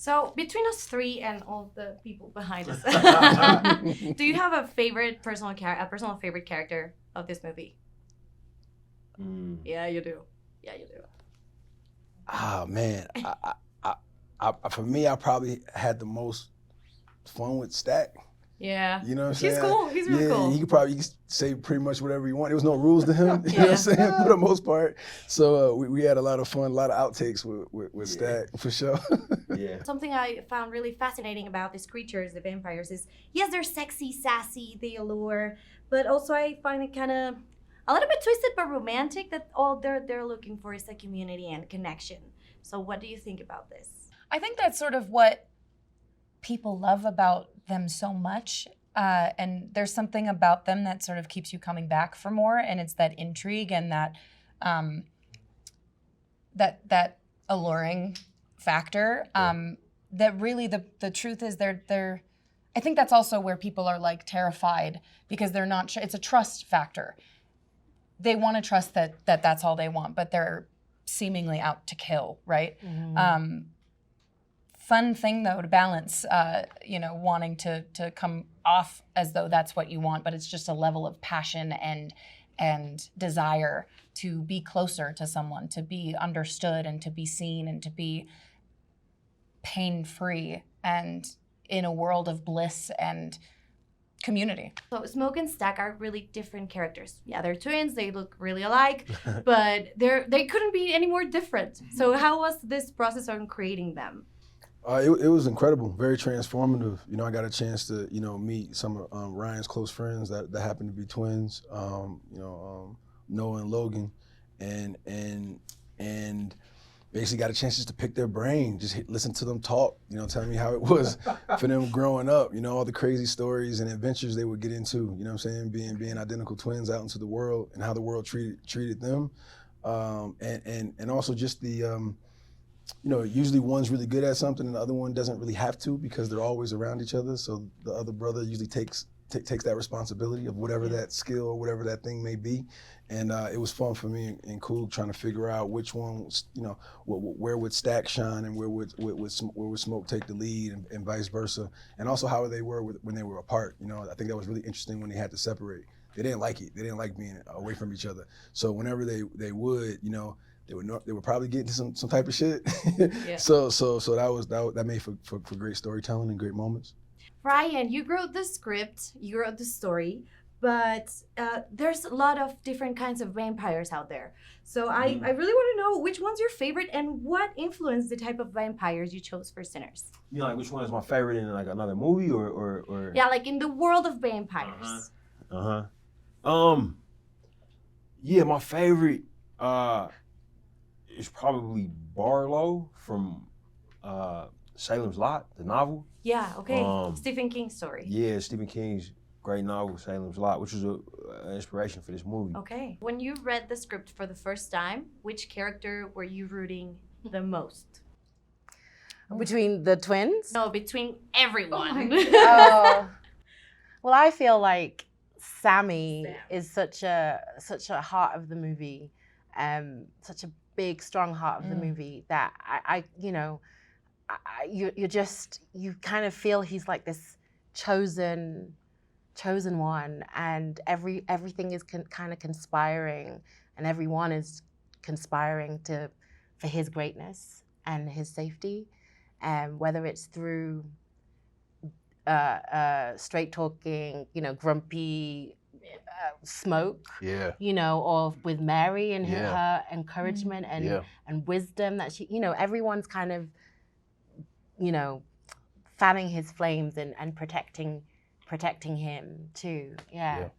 So between us three and all the people behind us, do you have a personal favorite character of this movie? Yeah, you do. Yeah, you do. Oh man, for me, I probably had the most fun with Stack. Yeah. You know what I'm saying? He's cool. He's really cool. He could say pretty much whatever he wanted. There was no rules to him, you know what Yeah. I'm saying, for the most part. So we had a lot of fun, a lot of outtakes with Stack, for sure. Yeah. Something I found really fascinating about these creatures, the vampires, is yes, they're sexy, sassy, they allure, but also I find it kind of a little bit twisted but romantic that all they're looking for is a community and connection. So what do you think about this? I think that's sort of what people love about them so much. And there's something about them that sort of keeps you coming back for more, and it's that intrigue and that that alluring factor. That really the truth is they're I think that's also where people are like terrified because they're not sure. It's a trust factor. They want to trust that that's all they want, but they're seemingly out to kill, right? Mm-hmm. Fun thing though to balance, wanting to come off as though that's what you want, but it's just a level of passion and desire to be closer to someone, to be understood and to be seen and to be pain-free and in a world of bliss and community. So Smoke and Stack are really different characters. Yeah, they're twins, they look really alike, but they couldn't be any more different. So how was this process on creating them? It was incredible, very transformative. I got a chance to, meet some of Ryan's close friends that happened to be twins, Noah and Logan, and basically got a chance just to pick their brain, just listen to them talk, telling me how it was for them growing up, all the crazy stories and adventures they would get into, you know what I'm saying, being identical twins out into the world and how the world treated them, and also just the, usually one's really good at something and the other one doesn't really have to because they're always around each other. So the other brother usually takes that responsibility of whatever that skill or whatever that thing may be. And it was fun for me and Coog trying to figure out which one, where would Stack shine and where would Smoke take the lead and vice versa. And also how they were when they were apart. I think that was really interesting when they had to separate. They didn't like it. They didn't like being away from each other. So whenever they would, they would probably get into some type of shit. Yeah. So that made for great storytelling and great moments. Ryan, you wrote the script, you wrote the story, but there's a lot of different kinds of vampires out there. So I really want to know which one's your favorite and what influenced the type of vampires you chose for Sinners. Like which one is my favorite in like another movie or? Yeah, like in the world of vampires. Yeah, my favorite is probably Barlow from Salem's Lot, the novel. Yeah, okay. Stephen King's story. Yeah, Stephen King's great novel, Salem's Lot, which was an inspiration for this movie. Okay. When you read the script for the first time, which character were you rooting the most? Between the twins? No, between everyone. Oh. Well, I feel like Sammy is such a heart of the movie, such a big, strong heart of the movie that you kind of feel he's like this chosen one, and everything is kind of conspiring, and everyone is conspiring for his greatness and his safety, whether it's through straight talking, grumpy Smoke, or with Mary and her encouragement and wisdom that she, everyone's kind of, fanning his flames and protecting him too. Yeah.